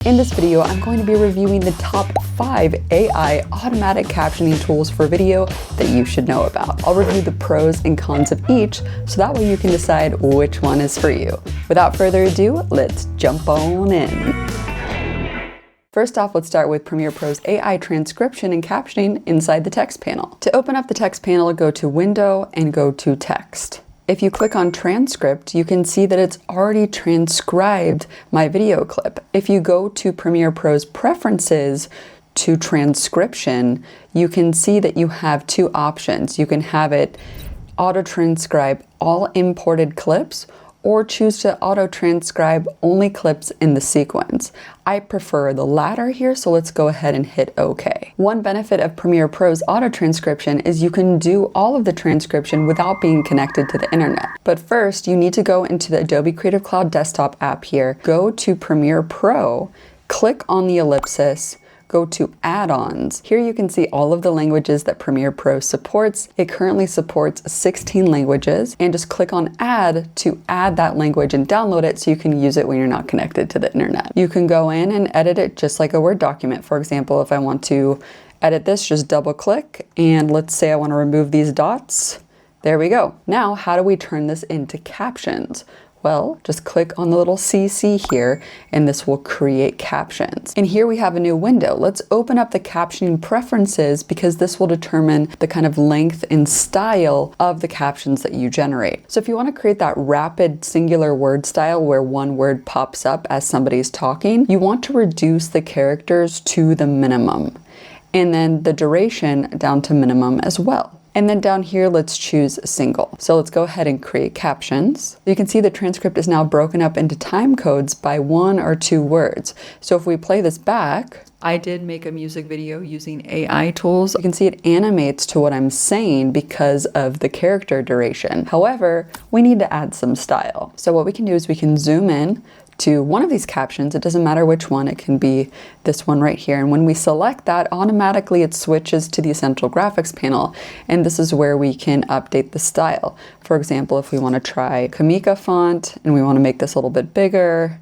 In this video, I'm going to be reviewing the top 5 AI automatic captioning tools for video that you should know about. I'll review the pros and cons of each, so that way you can decide which one is for you. Without further ado, let's jump on in. First off, let's start with Premiere Pro's AI transcription and captioning inside the text panel. To open up the text panel, go to Window and go to Text. If you click on Transcript, you can see that it's already transcribed my video clip. If you go to Premiere Pro's Preferences to Transcription, you can see that you have two options. You can have it auto-transcribe all imported clips, or choose to auto-transcribe only clips in the sequence. I prefer the latter here, so let's go ahead and hit OK. One benefit of Premiere Pro's auto-transcription is you can do all of the transcription without being connected to the internet. But first, you need to go into the Adobe Creative Cloud desktop app here, go to Premiere Pro, click on the ellipsis, go to Add-ons. Here you can see all of the languages that Premiere Pro supports. It currently supports 16 languages, and just click on Add to add that language and download it so you can use it when you're not connected to the internet. You can go in and edit it just like a Word document. For example, if I want to edit this, just double click, and let's say I want to remove these dots. There we go. Now, how do we turn this into captions? Well, just click on the little CC here, and this will create captions. And here we have a new window. Let's open up the captioning preferences because this will determine the kind of length and style of the captions that you generate. So if you want to create that rapid singular word style where one word pops up as somebody's talking, you want to reduce the characters to the minimum, and then the duration down to minimum as well. And then down here, let's choose single. So let's go ahead and create captions. You can see the transcript is now broken up into time codes by 1 or 2 words. So if we play this back, I did make a music video using AI tools. You can see it animates to what I'm saying because of the character duration. However, we need to add some style. So what we can do is we can zoom in to one of these captions. It doesn't matter which one, it can be this one right here. And when we select that, automatically it switches to the Essential Graphics panel. And this is where we can update the style. For example, if we want to try Kamika font and we want to make this a little bit bigger,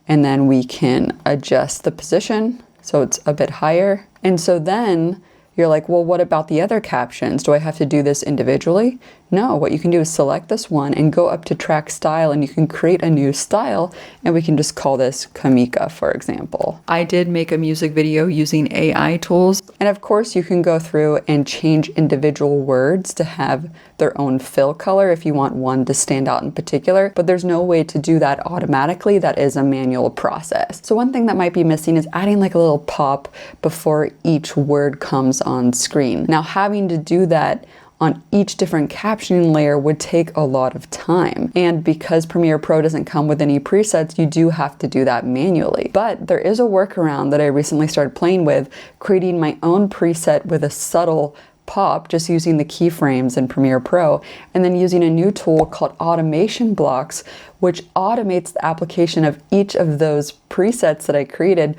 and then we can adjust the position so it's a bit higher. And so then you're like, well, what about the other captions? Do I have to do this individually? No, what you can do is select this one and go up to track style, and you can create a new style, and we can just call this Kamika, for example. I did make a music video using AI tools. And of course, you can go through and change individual words to have their own fill color if you want one to stand out in particular, but there's no way to do that automatically. That is a manual process. So one thing that might be missing is adding like a little pop before each word comes on screen. Now, having to do that on each different captioning layer would take a lot of time. And because Premiere Pro doesn't come with any presets, you do have to do that manually. But there is a workaround that I recently started playing with, creating my own preset with a subtle pop, just using the keyframes in Premiere Pro, and then using a new tool called Automation Blocks, which automates the application of each of those presets that I created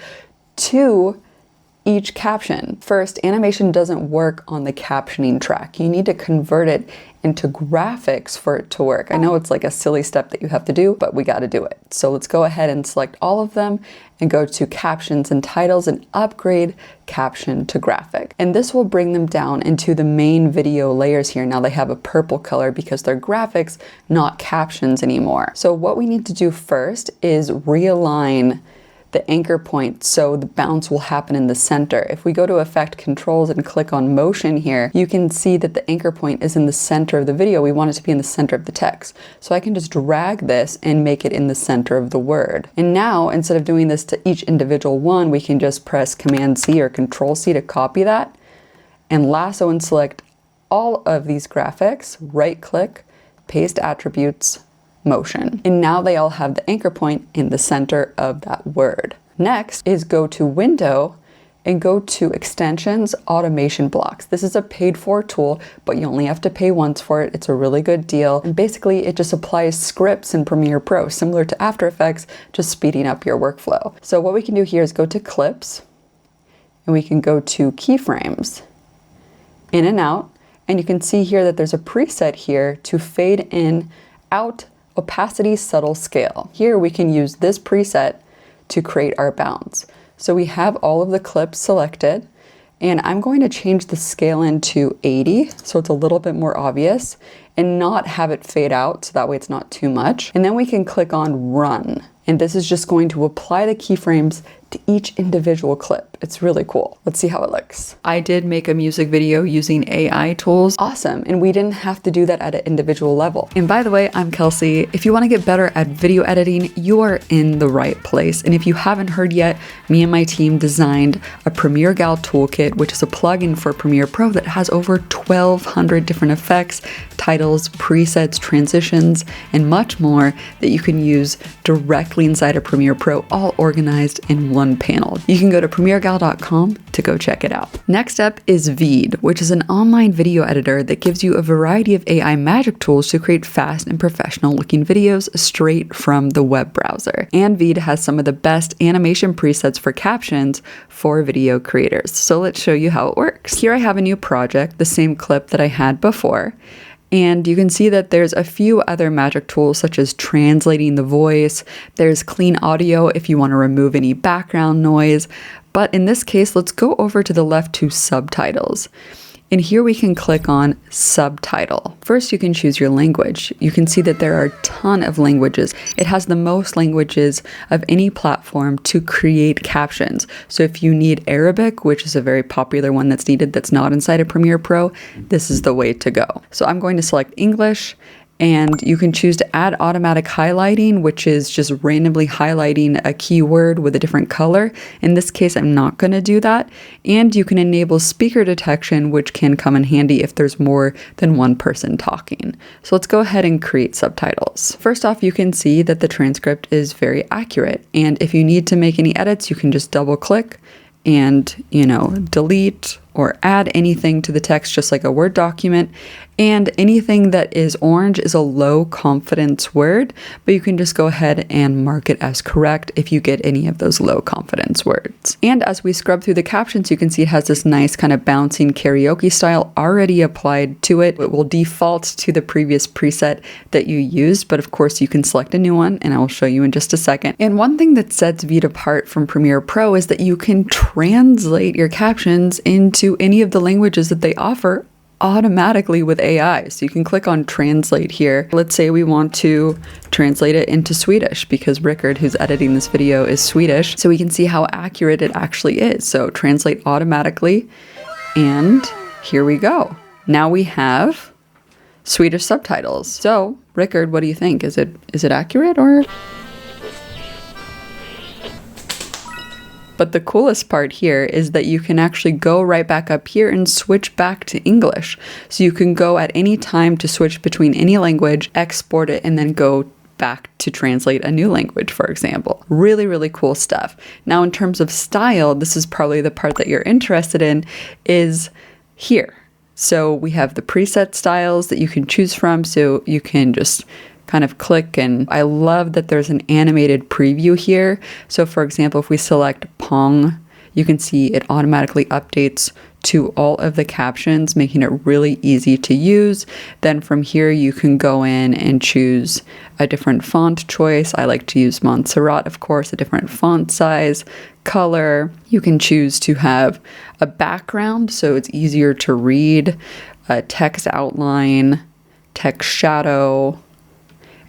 to each caption. First, animation doesn't work on the captioning track. You need to convert it into graphics for it to work. I know it's like a silly step that you have to do, but we got to do it. So let's go ahead and select all of them and go to Captions and Titles and upgrade Caption to Graphic. And this will bring them down into the main video layers here. Now they have a purple color because they're graphics, not captions anymore. So what we need to do first is realign the anchor point so the bounce will happen in the center. If we go to Effect Controls and click on Motion here, you can see that the anchor point is in the center of the video. We want it to be in the center of the text. So I can just drag this and make it in the center of the word. And now, instead of doing this to each individual one, we can just press Command-C or Control-C to copy that, and lasso and select all of these graphics, right-click, Paste Attributes, Motion. And now they all have the anchor point in the center of that word. Next is go to Window and go to Extensions, Automation Blocks. This is a paid-for tool, but you only have to pay once for it. It's a really good deal. And basically, it just applies scripts in Premiere Pro, similar to After Effects, just speeding up your workflow. So what we can do here is go to Clips, and we can go to Keyframes, in and out, and you can see here that there's a preset here to fade in, out, opacity, subtle scale. Here we can use this preset to create our bounds. So we have all of the clips selected, and I'm going to change the scale into 80 so it's a little bit more obvious and not have it fade out so that way it's not too much. And then we can click on Run. And this is just going to apply the keyframes to each individual clip. It's really cool. Let's see how it looks. I did make a music video using AI tools. Awesome. And we didn't have to do that at an individual level. And by the way, I'm Kelsey. If you want to get better at video editing, you are in the right place. And if you haven't heard yet, me and my team designed a Premiere Gal Toolkit, which is a plugin for Premiere Pro that has over 1,200 different effects, titles, presets, transitions, and much more that you can use directly inside of Premiere Pro, all organized in one panel. You can go to premieregal.com to go check it out. Next up is Veed, which is an online video editor that gives you a variety of AI magic tools to create fast and professional looking videos straight from the web browser. And Veed has some of the best animation presets for captions for video creators. So let's show you how it works. Here I have a new project, the same clip that I had before. And you can see that there's a few other magic tools such as translating the voice. There's clean audio if you want to remove any background noise. But in this case, let's go over to the left to subtitles. And here we can click on subtitle. First, you can choose your language. You can see that there are a ton of languages. It has the most languages of any platform to create captions. So if you need Arabic, which is a very popular one that's needed that's not inside of Premiere Pro, this is the way to go. So I'm going to select English. And you can choose to add automatic highlighting, which is just randomly highlighting a keyword with a different color. In this case, I'm not going to do that. And you can enable speaker detection, which can come in handy if there's more than one person talking. So let's go ahead and create subtitles. First off, you can see that the transcript is very accurate. And if you need to make any edits, you can just double click and, delete or add anything to the text, just like a Word document. And anything that is orange is a low confidence word, but you can just go ahead and mark it as correct if you get any of those low confidence words. And as we scrub through the captions, you can see it has this nice kind of bouncing karaoke style already applied to it. It will default to the previous preset that you used, but of course you can select a new one, and I will show you in just a second. And one thing that sets Veed apart from Premiere Pro is that you can translate your captions into any of the languages that they offer automatically with AI. So you can click on translate here. Let's say we want to translate it into Swedish because Rickard, who's editing this video, is Swedish. So we can see how accurate it actually is. So translate automatically. And here we go. Now we have Swedish subtitles. So Rickard, what do you think? Is it accurate or? But the coolest part here is that you can actually go right back up here and switch back to English. So you can go at any time to switch between any language, export it, and then go back to translate a new language, for example. Really, really cool stuff. Now, in terms of style, this is probably the part that you're interested in, is here. So we have the preset styles that you can choose from. So you can just kind of click, and I love that there's an animated preview here. So for example, if we select Pong, you can see it automatically updates to all of the captions, making it really easy to use. Then from here, you can go in and choose a different font choice. I like to use Montserrat, of course, a different font size, color. You can choose to have a background so it's easier to read, a text outline, text shadow.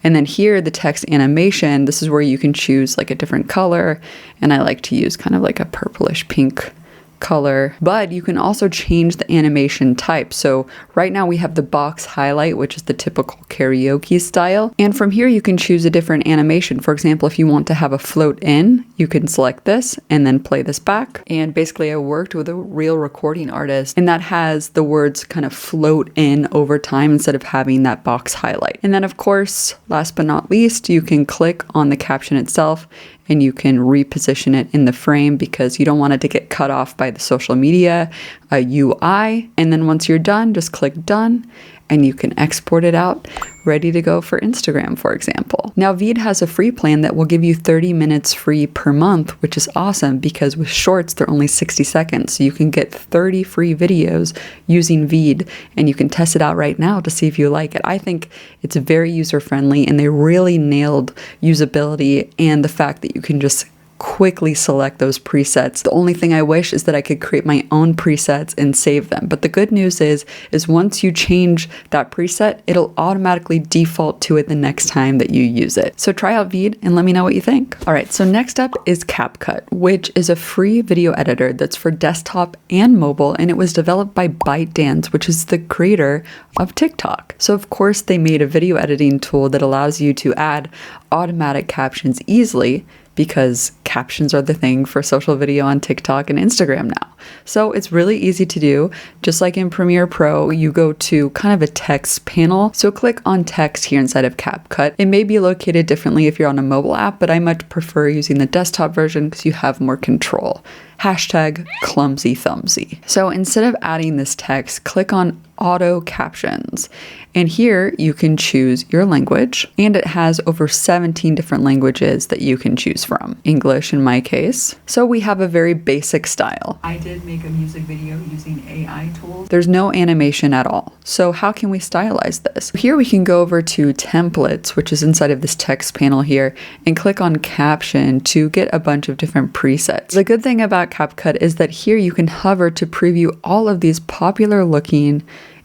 And then here, the text animation, this is where you can choose like a different color. And I like to use kind of like a purplish pink color, but you can also change the animation type. So right now we have the box highlight, which is the typical karaoke style. And from here, you can choose a different animation. For example, if you want to have a float in, you can select this and then play this back. And basically I worked with a real recording artist, and that has the words kind of float in over time instead of having that box highlight. And then of course, last but not least, you can click on the caption itself and you can reposition it in the frame because you don't want it to get cut off by the social media UI. And then once you're done, just click done and you can export it out, ready to go for Instagram, for example. Now, Veed has a free plan that will give you 30 minutes free per month, which is awesome because with shorts, they're only 60 seconds. So you can get 30 free videos using Veed, and you can test it out right now to see if you like it. I think it's very user-friendly, and they really nailed usability and the fact that you can just quickly select those presets. The only thing I wish is that I could create my own presets and save them. But the good news is once you change that preset, it'll automatically default to it the next time that you use it. So try out Veed and let me know what you think. All right, so next up is CapCut, which is a free video editor that's for desktop and mobile, and it was developed by ByteDance, which is the creator of TikTok. So of course they made a video editing tool that allows you to add automatic captions easily, because captions are the thing for social video on TikTok and Instagram now. So it's really easy to do. Just like in Premiere Pro, you go to kind of a text panel. So click on text here inside of CapCut. It may be located differently if you're on a mobile app, but I much prefer using the desktop version because you have more control. Hashtag clumsy thumbsy. So instead of adding this text, click on auto captions. And here you can choose your language, and it has over 17 different languages that you can choose from. English in my case. So we have a very basic style. I did make a music video using AI tools. There's no animation at all. So how can we stylize this? Here we can go over to templates, which is inside of this text panel here, and click on caption to get a bunch of different presets. The good thing about CapCut is that here you can hover to preview all of these popular looking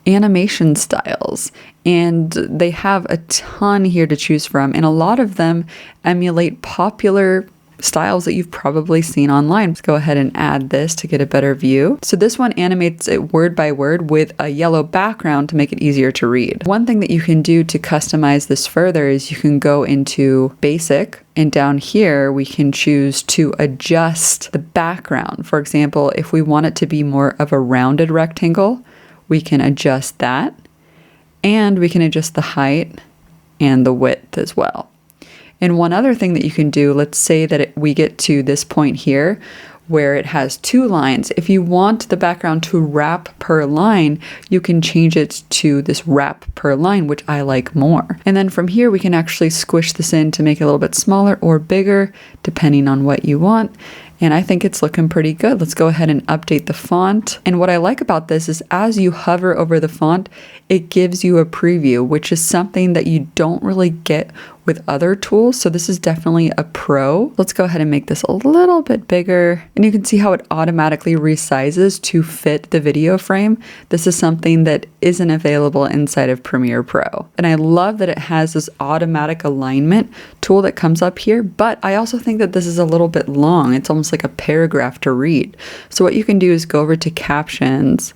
animation styles, and they have a ton here to choose from, and a lot of them emulate popular styles that you've probably seen online. Let's go ahead and add this to get a better view. So this one animates it word by word with a yellow background to make it easier to read. One thing that you can do to customize this further is you can go into basic, and down here we can choose to adjust the background. For example, if we want it to be more of a rounded rectangle, we can adjust that, and we can adjust the height and the width as well. And one other thing that you can do, let's say that we get to this point here where it has 2 lines. If you want the background to wrap per line, you can change it to this wrap per line, which I like more. And then from here, we can actually squish this in to make it a little bit smaller or bigger, depending on what you want. And I think it's looking pretty good. Let's go ahead and update the font. And what I like about this is as you hover over the font, it gives you a preview, which is something that you don't really get with other tools. So this is definitely a pro. Let's go ahead and make this a little bit bigger. And you can see how it automatically resizes to fit the video frame. This is something that isn't available inside of Premiere Pro. And I love that it has this automatic alignment tool that comes up here, but I also think that this is a little bit long. It's almost like a paragraph to read. So what you can do is go over to Captions,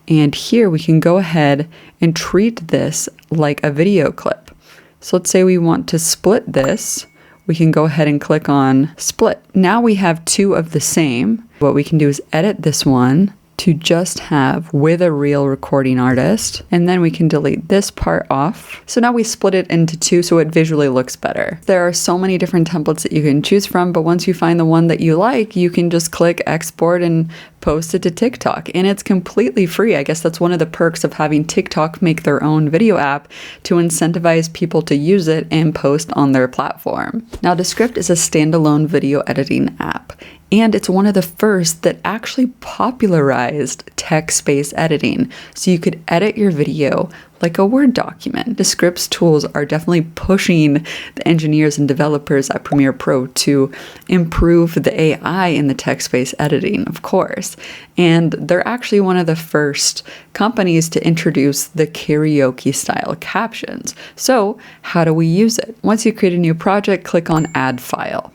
and here we can go ahead and treat this like a video clip. So let's say we want to split this. We can go ahead and click on split. Now we have 2 of the same. What we can do is edit this one to just have with a real recording artist, and then we can delete this part off. So now we split it into 2 so it visually looks better. There are so many different templates that you can choose from, but once you find the one that you like, you can just click export and post it to TikTok, and it's completely free. I guess that's one of the perks of having TikTok make their own video app to incentivize people to use it and post on their platform. Now, Descript is a standalone video editing app, and it's one of the first that actually popularized text-based editing. So you could edit your video like a Word document. Descript's tools are definitely pushing the engineers and developers at Premiere Pro to improve the AI in the text-based editing, of course. And they're actually one of the first companies to introduce the karaoke style captions. So how do we use it? Once you create a new project, click on Add File.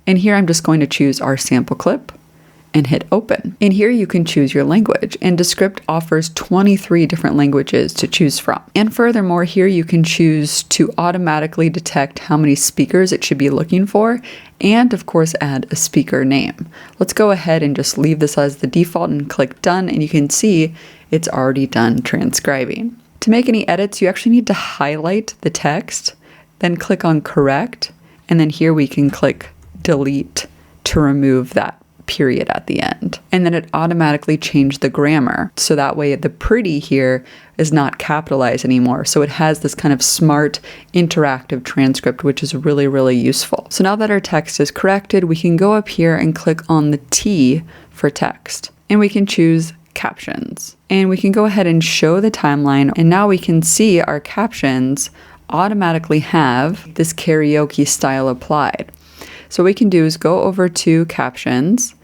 And here I'm just going to choose our sample clip and hit open. And here you can choose your language, and Descript offers 23 different languages to choose from. And furthermore, here you can choose to automatically detect how many speakers it should be looking for, and of course add a speaker name. Let's go ahead and just leave this as the default and click done, and you can see it's already done transcribing. To make any edits, you actually need to highlight the text, then click on correct, and then here we can click delete to remove that period at the end. And then it automatically changed the grammar. So that way the pretty here is not capitalized anymore. So it has this kind of smart interactive transcript, which is really, really useful. So now that our text is corrected, we can go up here and click on the T for text. And we can choose captions. And we can go ahead and show the timeline. And now we can see our captions automatically have this karaoke style applied. So what we can do is go over to Captions,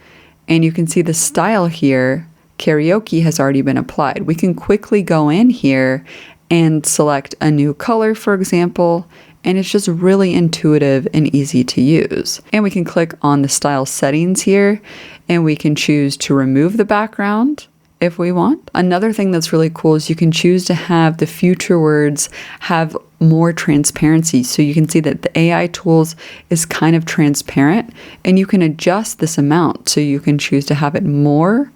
and you can see the style here, karaoke, has already been applied. We can quickly go in here and select a new color, for example, and it's just really intuitive and easy to use. And we can click on the style settings here, and we can choose to remove the background if we want. Another thing that's really cool is you can choose to have the future words have more transparency. So you can see that the AI tools is kind of transparent, and you can adjust this amount. So you can choose to have it more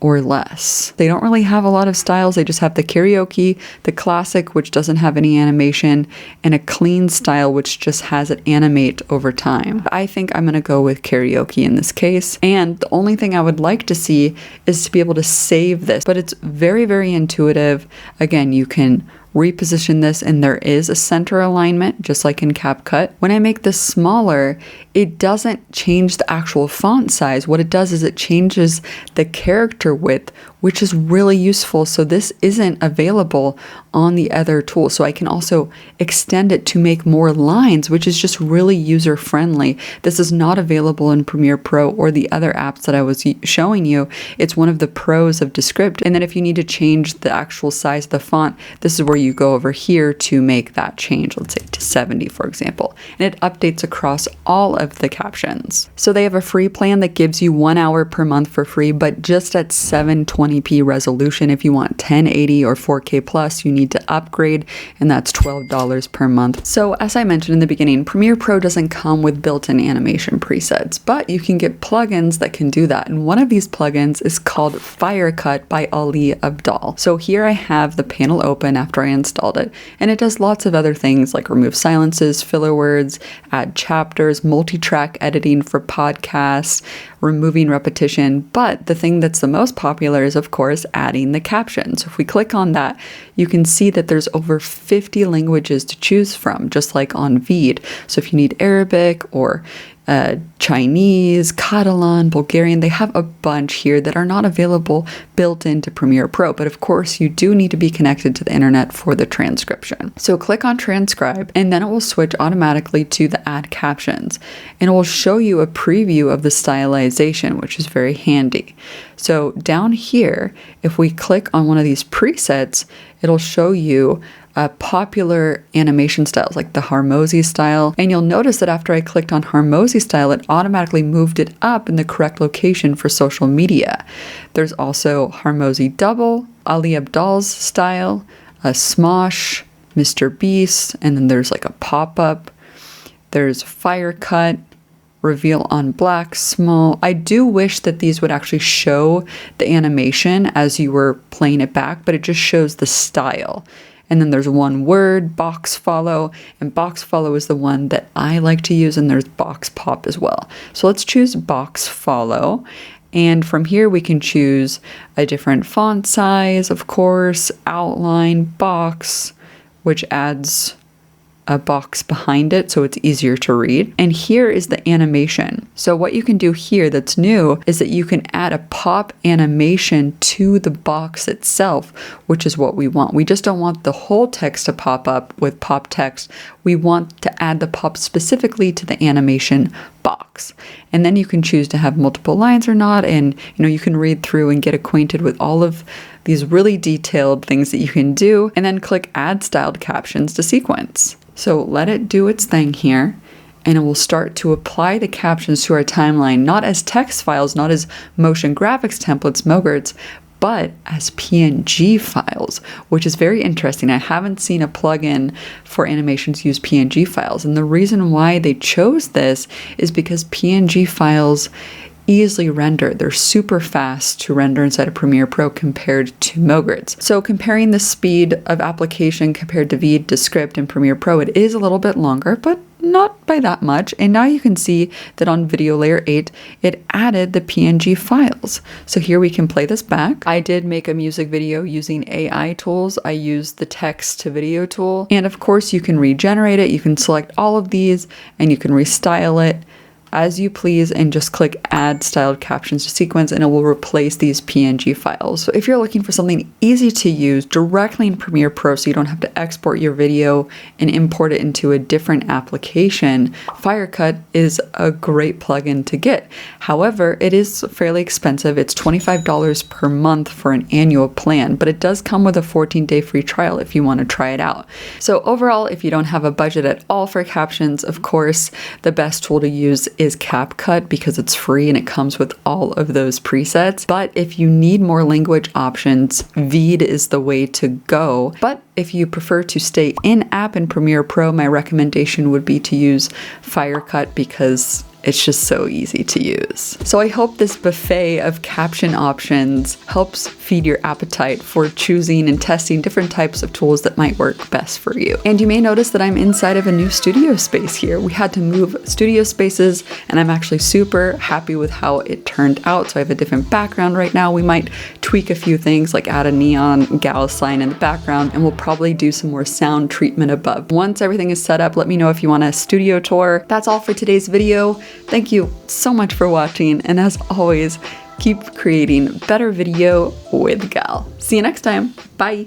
or less. They don't really have a lot of styles. They just have the karaoke, the classic, which doesn't have any animation, and a clean style, which just has it animate over time. I think I'm gonna go with karaoke in this case. And the only thing I would like to see is to be able to save this, but it's very, very intuitive. Again, you can reposition this, and there is a center alignment, just like in CapCut. When I make this smaller, it doesn't change the actual font size. What it does is it changes the character width, which is really useful. So this isn't available on the other tools. So I can also extend it to make more lines, which is just really user friendly. This is not available in Premiere Pro or the other apps that I was showing you. It's one of the pros of Descript. And then if you need to change the actual size of the font, this is where you go over here to make that change, let's say to 70, for example. And it updates across all of the captions. So they have a free plan that gives you 1 hour per month for free, but just at 720p resolution. If you want 1080 or 4K plus, you need to upgrade, and that's $12 per month. So as I mentioned in the beginning, Premiere Pro doesn't come with built-in animation presets, but you can get plugins that can do that. And one of these plugins is called Firecut by Ali Abdal. So here I have the panel open after I installed it, and it does lots of other things like remove silences, filler words, add chapters, multi-track editing for podcasts, removing repetition. But the thing that's the most popular is, of course, adding the captions. So if we click on that, you can see that there's over 50 languages to choose from, just like on Veed. So if you need Arabic or Chinese, Catalan, Bulgarian, they have a bunch here that are not available built into Premiere Pro. But of course, you do need to be connected to the internet for the transcription. So click on transcribe, and then it will switch automatically to the add captions. And it will show you a preview of the stylization, which is very handy. So down here, if we click on one of these presets, it'll show you popular animation styles like the Harmozy style. And you'll notice that after I clicked on Harmozy style, it automatically moved it up in the correct location for social media. There's also Harmozy double, Ali Abdal's style, a Smosh, Mr. Beast, and then there's like a pop-up. There's Firecut, reveal on black, small. I do wish that these would actually show the animation as you were playing it back, but it just shows the style. And then there's one word, box follow, and box follow is the one that I like to use, and there's box pop as well. So let's choose box follow. And from here we can choose a different font size, of course, outline, box, which adds a box behind it so it's easier to read. And here is the animation. So what you can do here that's new is that you can add a pop animation to the box itself, which is what we want. We just don't want the whole text to pop up with pop text. We want to add the pop specifically to the animation box. And then you can choose to have multiple lines or not, and you can read through and get acquainted with all of these really detailed things that you can do, and then click add styled captions to sequence. So let it do its thing here, and it will start to apply the captions to our timeline, not as text files, not as motion graphics templates, MOGRTs, but as PNG files, which is very interesting. I haven't seen a plugin for animations use PNG files, and the reason why they chose this is because PNG files easily render. They're super fast to render inside of Premiere Pro compared to MOGRTs. So comparing the speed of application compared to Veed, Descript, and Premiere Pro, it is a little bit longer, but not by that much. And now you can see that on Video Layer 8, it added the PNG files. So here we can play this back. I did make a music video using AI tools. I used the text to video tool. And of course, you can regenerate it. You can select all of these and you can restyle it. as you please and just click add styled captions to sequence, and it will replace these PNG files. So if you're looking for something easy to use directly in Premiere Pro so you don't have to export your video and import it into a different application, Firecut is a great plugin to get. However, it is fairly expensive. It's $25 per month for an annual plan, but it does come with a 14-day free trial if you want to try it out. So overall, if you don't have a budget at all for captions, of course, the best tool to use is CapCut because it's free and it comes with all of those presets. But if you need more language options, Veed is the way to go. But if you prefer to stay in-app in Premiere Pro, my recommendation would be to use Firecut because it's just so easy to use. So I hope this buffet of caption options helps feed your appetite for choosing and testing different types of tools that might work best for you. And you may notice that I'm inside of a new studio space here. We had to move studio spaces and I'm actually super happy with how it turned out. So I have a different background right now. We might tweak a few things like add a neon Gal sign in the background, and we'll probably do some more sound treatment above. Once everything is set up, let me know if you want a studio tour. That's all for today's video. Thank you so much for watching, and as always, keep creating better video with Gal. See you next time. Bye.